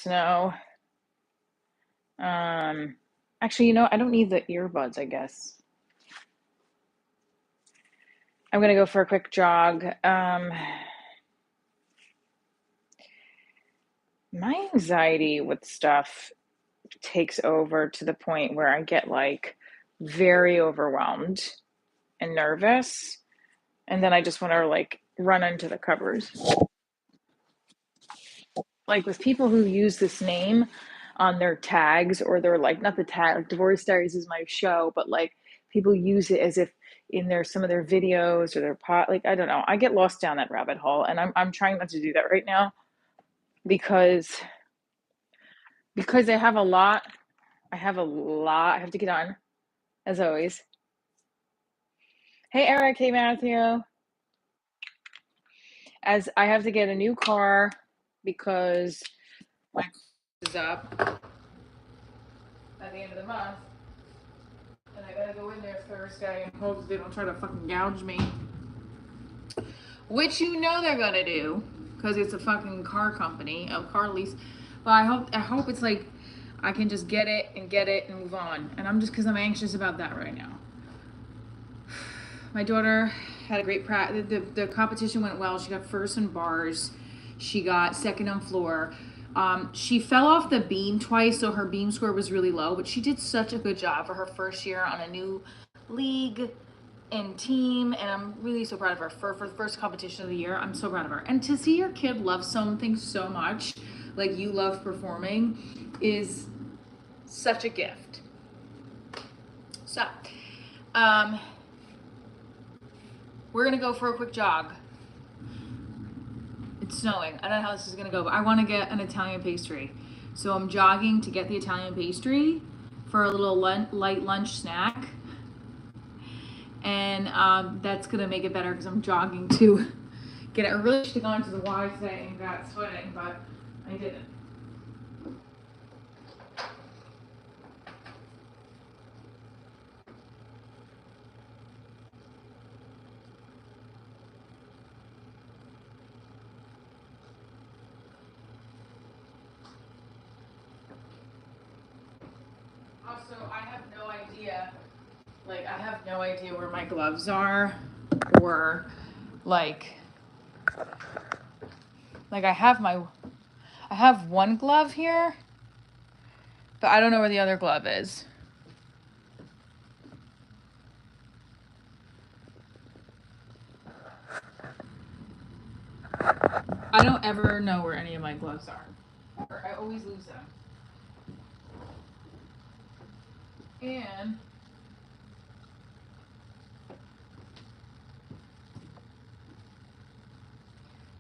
snow. Actually, I don't need the earbuds, I guess. I'm gonna go for a quick jog. My anxiety with stuff takes over to the point where I get like very overwhelmed and nervous, and then I just want to like run into the covers. Like with people who use this name on their tags, or they're like, not the tag, like Divorce Diaries is my show, but like people use it as if in some of their videos or their like, I don't know. I get lost down that rabbit hole, and I'm trying not to do that right now because I have a lot. I have a lot I have to get on, as always. Hey Eric, hey Matthew. As I have to get a new car because my car is up at the end of the month. And I gotta go in there Thursday and hope they don't try to fucking gouge me. Which they're gonna do, because it's a fucking car company, a car lease. But I hope it's like I can just get it and move on. And because I'm anxious about that right now. My daughter had a great practice. The competition went well. She got first in bars. She got second on floor. She fell off the beam twice, so her beam score was really low, but she did such a good job for her first year on a new league and team, and I'm really so proud of her for the first competition of the year. I'm so proud of her. And to see your kid love something so much, like you love performing, is such a gift. So, we're gonna go for a quick jog. It's snowing. I don't know how this is gonna go, but I want to get an Italian pastry. So I'm jogging to get the Italian pastry for a little light lunch snack. And that's gonna make it better because I'm jogging to get it. I really should have gone to the Y today and got sweating, but I didn't. Also, I have no idea. Like, I have no idea where my gloves are, or like I have one glove here, but I don't know where the other glove is. I don't ever know where any of my gloves are. I always lose them. And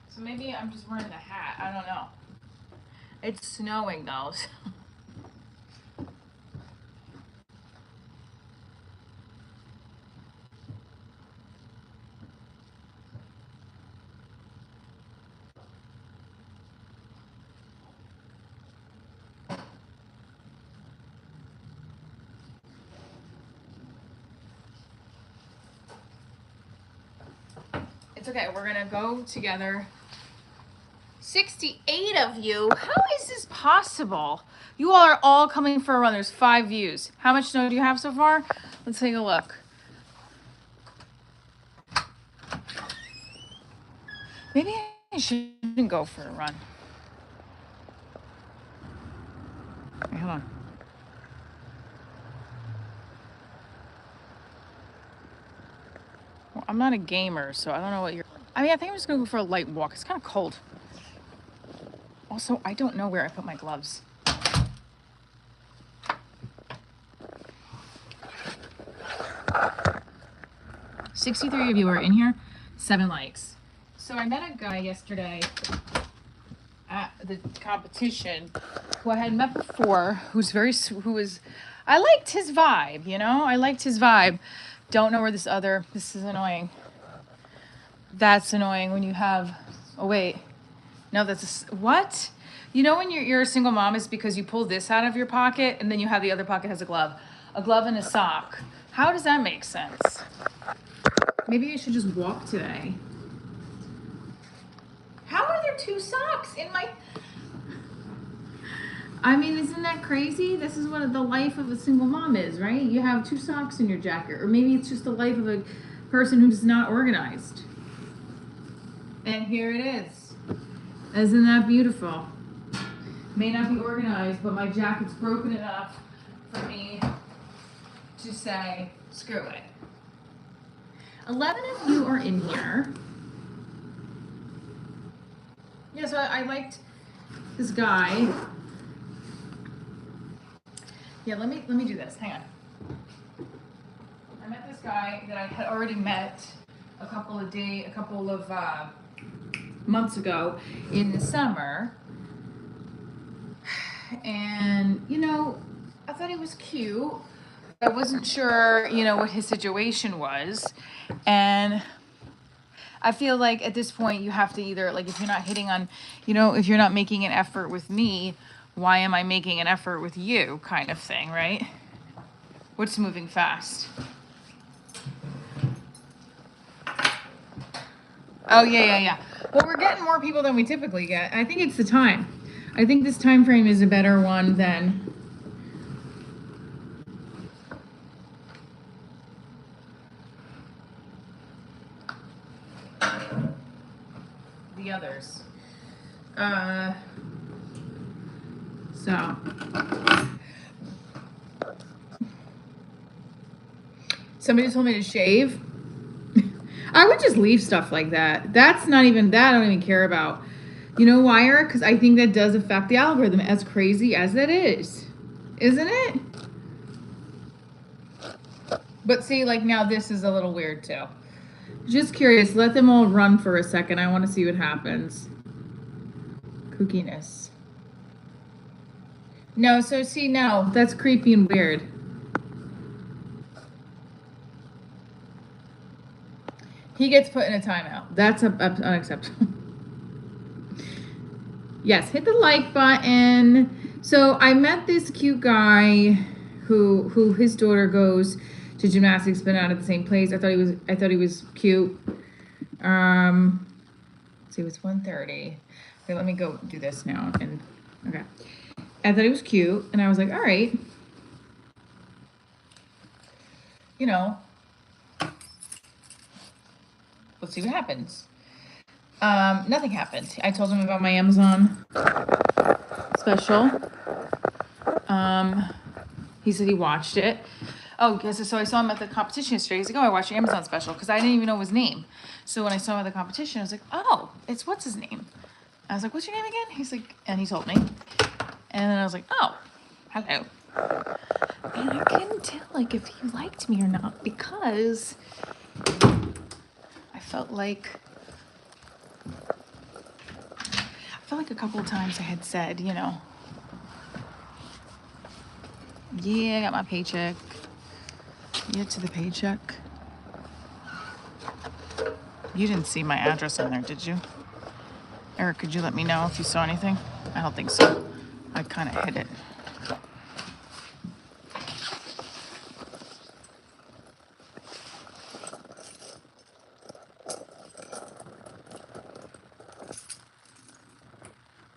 so maybe I'm just wearing the hat. I don't know. It's snowing though. It's okay. We're going to go together. 68 of you. How is this possible? You all are all coming for a run. There's 5 views. How much snow do you have so far? Let's take a look. Maybe I shouldn't go for a run. Wait, hold on. Well, I'm not a gamer, so I don't know what you're... I think I'm just going to go for a light walk. It's kind of cold. Also, I don't know where I put my gloves. $63 of you are in here, 7 likes. So I met a guy yesterday at the competition who I had met before, I liked his vibe, I liked his vibe. Don't know where this is annoying. That's annoying when you have, oh wait, no, what? When you're a single mom, it's because you pull this out of your pocket and then you have the other pocket has a glove and a sock. How does that make sense? Maybe I should just walk today. How are there 2 socks in my... I mean, isn't that crazy? This is what the life of a single mom is, right? You have 2 socks in your jacket, or maybe it's just the life of a person who's not organized. And here it is. Isn't that beautiful? May not be organized, but my jacket's broken enough for me to say, screw it. 11 of you are in here. Yeah, so I liked this guy. Yeah, let me do this. Hang on. I met this guy that I had already met a couple of months ago in the summer. And, you know, I thought he was cute. I wasn't sure, you know, what his situation was. And I feel like at this point you have to either, like, if you're not hitting on, you know, if you're not making an effort with me, why am I making an effort with you, kind of thing, right? What's moving fast? Oh, yeah. Well, we're getting more people than we typically get. I think it's the time. I think this time frame is a better one than the others. So somebody told me to shave. I would just leave stuff like that. That's not even that I don't even care about. You know why, Eric? Because I think that does affect the algorithm, as crazy as that is. Isn't it? But see, like now this is a little weird too. Just curious. Let them all run for a second. I want to see what happens. Kookiness. No, so see, no, that's creepy and weird. He gets put in a timeout. That's unacceptable. Yes, hit the like button. So I met this cute guy who his daughter goes to gymnastics, but not at the same place. I thought he was cute. See, it was 1:30. Okay, let me go do this now. And okay, I thought he was cute, and I was like, all right, you know, let's see what happens. Nothing happened. I told him about my Amazon special. He said he watched it. Oh, so I saw him at the competition yesterday. He's like, oh, I watched your Amazon special, because I didn't even know his name. So when I saw him at the competition, I was like, oh, it's what's his name? I was like, what's your name again? He's like, and he told me. And then I was like, oh, hello. And I couldn't tell, like, if he liked me or not, because I felt like a couple of times I had said, you know, yeah, I got my paycheck. Get to the paycheck. You didn't see my address on there, did you? Eric, could you let me know if you saw anything? I don't think so. I kind of hid it.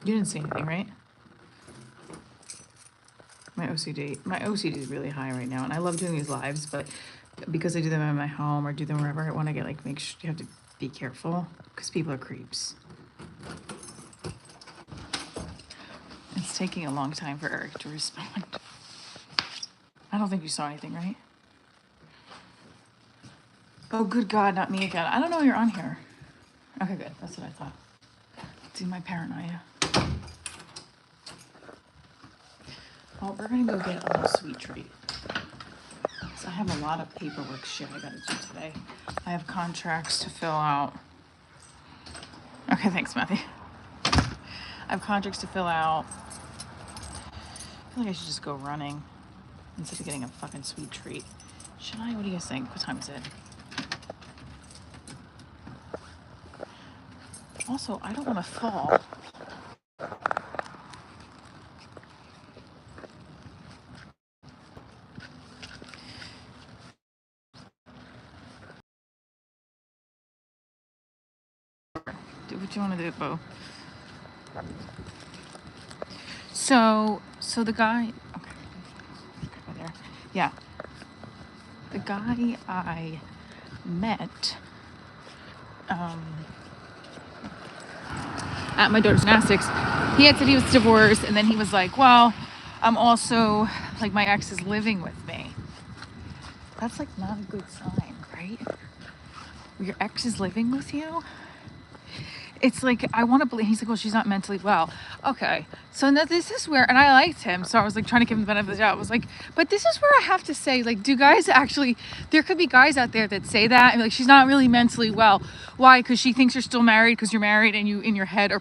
You didn't see anything, right? My OCD is really high right now, and I love doing these lives, but because I do them in my home or do them wherever I want to get, like, make sure you have to be careful because people are creeps. It's taking a long time for Eric to respond. I don't think you saw anything, right? Oh, good God, not me again. I don't know you're on here. Okay, good. That's what I thought. See my paranoia. Well, we're gonna go get a little sweet treat. So I have a lot of paperwork shit I gotta do today. I have contracts to fill out. Okay, thanks, Matthew. I have contracts to fill out. I feel like I should just go running instead of getting a fucking sweet treat. Should I? What do you guys think? What time is it? Also, I don't want to fall. Do what you want to do, Bo. So the guy, okay, right there. Yeah. The guy I met at my daughter's gymnastics, he had said he was divorced, and then he was like, well, I'm also, like, my ex is living with me. That's, like, not a good sign, right? Your ex is living with you? It's like, I want to believe, he's like, well, she's not mentally well. Okay. So now this is where, and I liked him, so I was like trying to give him the benefit of the doubt. I was like, but this is where I have to say, like, do guys actually, there could be guys out there that say that, and like, she's not really mentally well. Why? Because she thinks you're still married, because you're married and you, in your head, are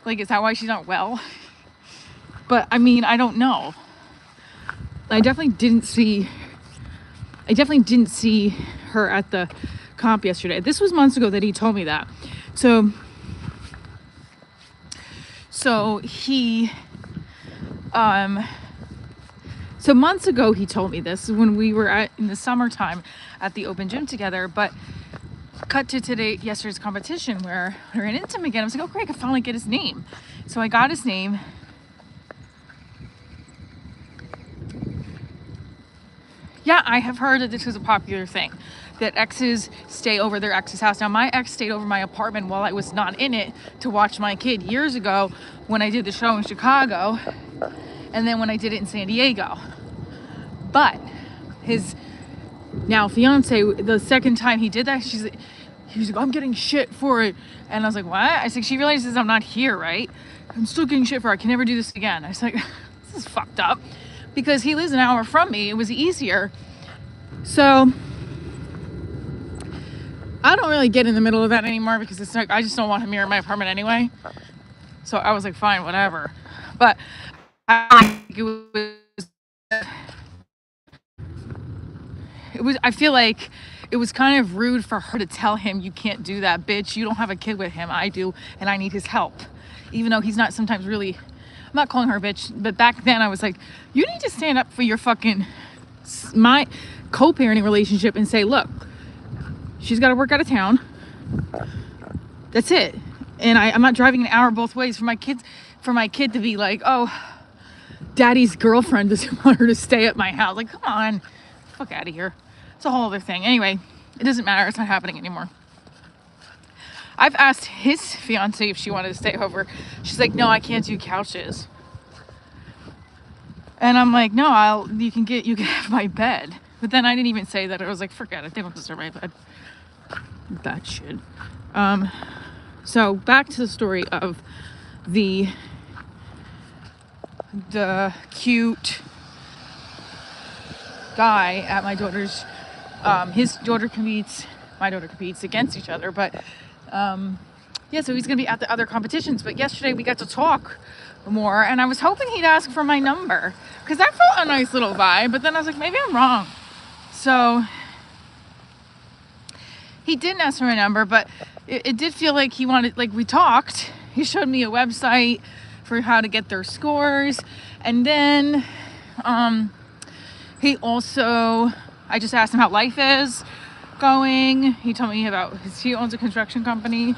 like, is that why she's not well? But I mean, I don't know. I definitely didn't see her at the comp yesterday. This was months ago that he told me that. So he, so months ago he told me this when we were in the summertime at the open gym together, but cut to yesterday's competition where I ran into him again. I was like, oh great, I could finally get his name. So I got his name. Yeah, I have heard that this was a popular thing, that exes stay over their ex's house. Now, my ex stayed over my apartment while I was not in it to watch my kid years ago when I did the show in Chicago, and then when I did it in San Diego. But his now fiance, the second time he did that, he was like, I'm getting shit for it. And I was like, what? I was like, she realizes I'm not here, right? I'm still getting shit for it. I can never do this again. I was like, this is fucked up. Because he lives an hour from me, it was easier. So I don't really get in the middle of that anymore because it's like, I just don't want him here in my apartment anyway. So I was like, fine, whatever. But I feel like it was kind of rude for her to tell him, you can't do that, bitch. You don't have a kid with him. I do, and I need his help. Even though he's not sometimes really, I'm not calling her a bitch, but back then I was like, you need to stand up for your my co-parenting relationship and say, look, she's got to work out of town. That's it. And I'm not driving an hour both ways for my kid to be like, oh, daddy's girlfriend doesn't want her to stay at my house. Like, come on, fuck out of here. It's a whole other thing. Anyway, it doesn't matter. It's not happening anymore. I've asked his fiance if she wanted to stay over. She's like, no, I can't do couches. And I'm like, no, you can have my bed. But then I didn't even say that. I was like, forget it. They don't deserve my bed. That shit. So back to the story of the cute guy at my daughter's, his daughter competes, my daughter competes against each other, but yeah, so he's gonna be at the other competitions. But yesterday we got to talk more, and I was hoping he'd ask for my number because that felt a nice little vibe, but then I was like, maybe I'm wrong. So he didn't ask for my number, but it did feel like he wanted, like, we talked. He showed me a website for how to get their scores, and then he also, I just asked him how life is going. He told me about he owns a construction company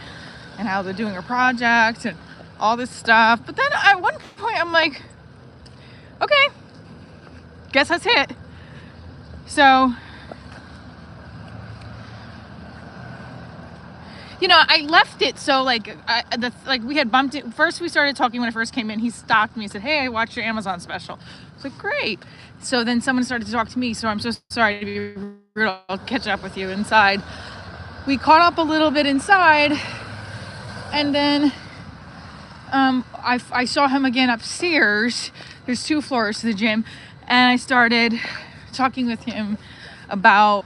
and how they're doing a project and all this stuff. But then at one point I'm like, okay, guess that's it. So, you know, I left it so like we had bumped it. First we started talking when I first came in. He stopped me and said, hey, I watched your Amazon special. I was like, great. So then someone started to talk to me. So I'm so sorry to be rude. I'll catch up with you inside. We caught up a little bit inside. And then I saw him again upstairs. There's 2 floors to the gym. And I started talking with him about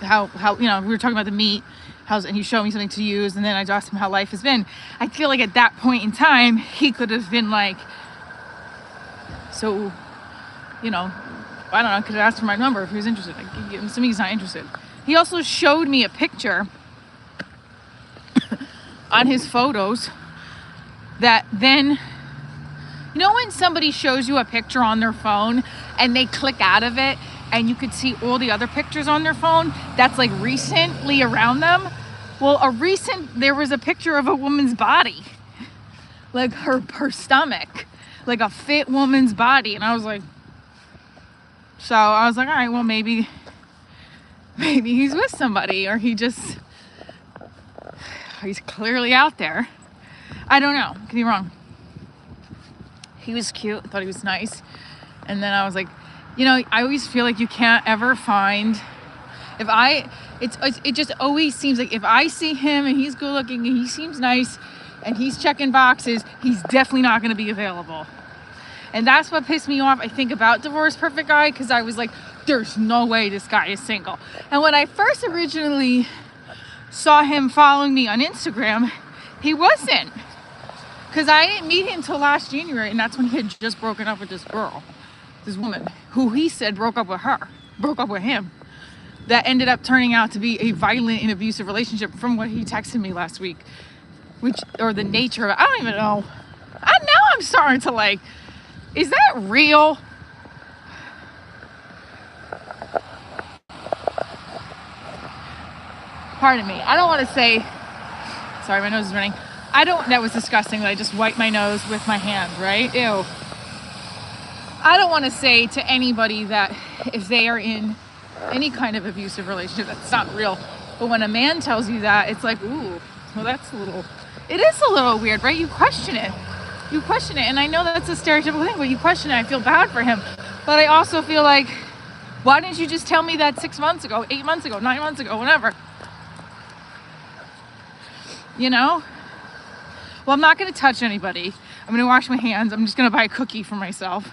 how you know, we were talking about the meat, and he showed me something to use, and then I asked him how life has been. I feel like at that point in time he could have been like, so, you know, I don't know, could have asked for my number if he was interested. I'm assuming he's not interested. He also showed me a picture on his photos that then, you know when somebody shows you a picture on their phone and they click out of it and you could see all the other pictures on their phone that's like recently around them. Well, there was a picture of a woman's body, like her stomach, like a fit woman's body. And I was like, all right, well, maybe he's with somebody, or he's clearly out there. I don't know, could be wrong. He was cute, I thought he was nice. And then I was like, I always feel like you can't ever find, it just always seems like if I see him and he's good looking and he seems nice and he's checking boxes, he's definitely not going to be available. And that's what pissed me off, I think, about Divorce Perfect Guy, because I was like, there's no way this guy is single. And when I first originally saw him following me on Instagram, he wasn't. Because I didn't meet him till last January, and that's when he had just broken up with this woman, who he said broke up with him. That ended up turning out to be a violent and abusive relationship from what he texted me last week. Or the nature of it, I don't even know. Now I'm starting to like, is that real? Pardon me. I don't want to say, sorry, my nose is running. That was disgusting that I just wiped my nose with my hand, right? Ew. I don't want to say to anybody that if they are in any kind of abusive relationship, that's not real. But when a man tells you that, it's like, ooh, well, it is a little weird, right? You question it. And I know that's a stereotypical thing, but you question it. I feel bad for him. But I also feel like, why didn't you just tell me that 6 months ago, 8 months ago, 9 months ago, whenever? Well, I'm not going to touch anybody. I'm going to wash my hands. I'm just going to buy a cookie for myself.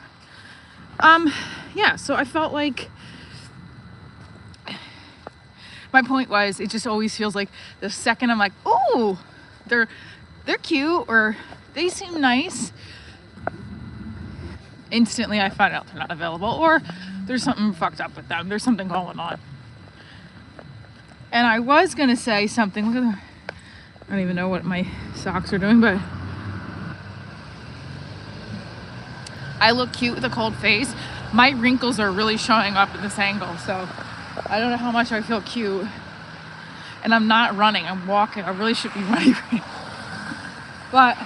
So I felt like my point was, it just always feels like the second I'm like, oh, they're cute, or they seem nice, instantly I find out they're not available, or there's something fucked up with them. There's something going on. And I was going to say something. Look at I don't even know what my socks are doing, but I look cute with a cold face. My wrinkles are really showing up in this angle, so I don't know how much I feel cute. And I'm not running, I'm walking. I really should be running right now. But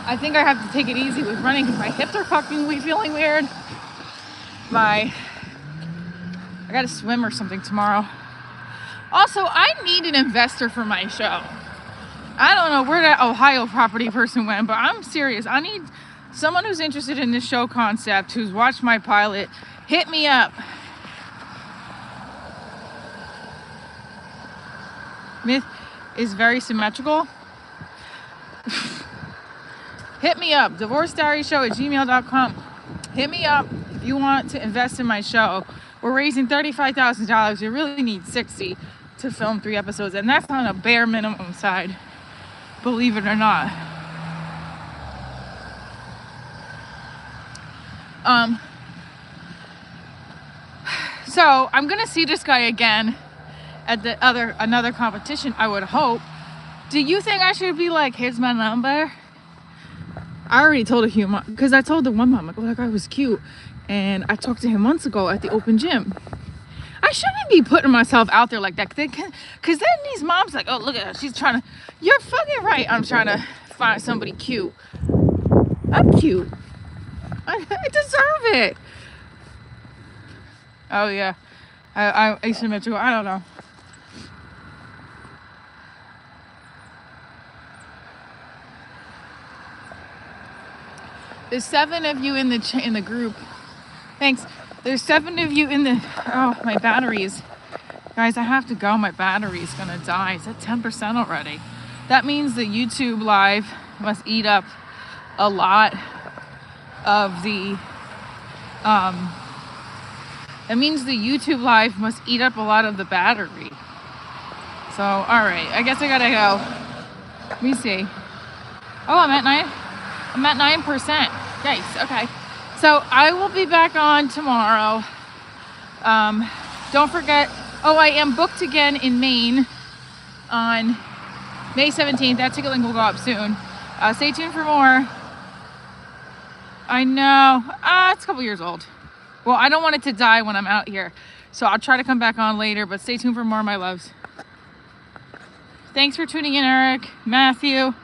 I think I have to take it easy with running because my hips are fucking feeling weird. I gotta swim or something tomorrow. Also, I need an investor for my show. I don't know where that Ohio property person went, but I'm serious. I need someone who's interested in this show concept, who's watched my pilot. Hit me up. Myth is very symmetrical. Hit me up. divorcediaryshow@gmail.com. Hit me up if you want to invest in my show. We're raising $35,000. We really need 60 to film 3 episodes, and that's on a bare minimum side, believe it or not. So I'm gonna see this guy again at another competition, I would hope. Do you think I should be like, here's my number? I already told a few moms, because I told the one mom, like, oh, that guy was cute, and I talked to him months ago at the open gym. I shouldn't be putting myself out there like that, because then these moms like, oh, look at her, she's trying to, you're fucking right, I'm trying to find somebody cute. I'm cute. I deserve it. Oh yeah, I asymmetrical, I don't know. There's 7 of you in the group. Thanks. There's 7 of you in the, oh, my batteries. Guys, I have to go. My battery's gonna die. It's at 10% already. That means the YouTube live must eat up a lot of the, that means the YouTube live must eat up a lot of the battery. So, all right, I guess I gotta go. Let me see. Oh, I'm at 9%. Yikes, okay. So I will be back on tomorrow. Don't forget, I am booked again in Maine on May 17th. That ticket link will go up soon. Stay tuned for more. I know, it's a couple years old. Well, I don't want it to die when I'm out here. So I'll try to come back on later, but stay tuned for more, my loves. Thanks for tuning in, Eric, Matthew.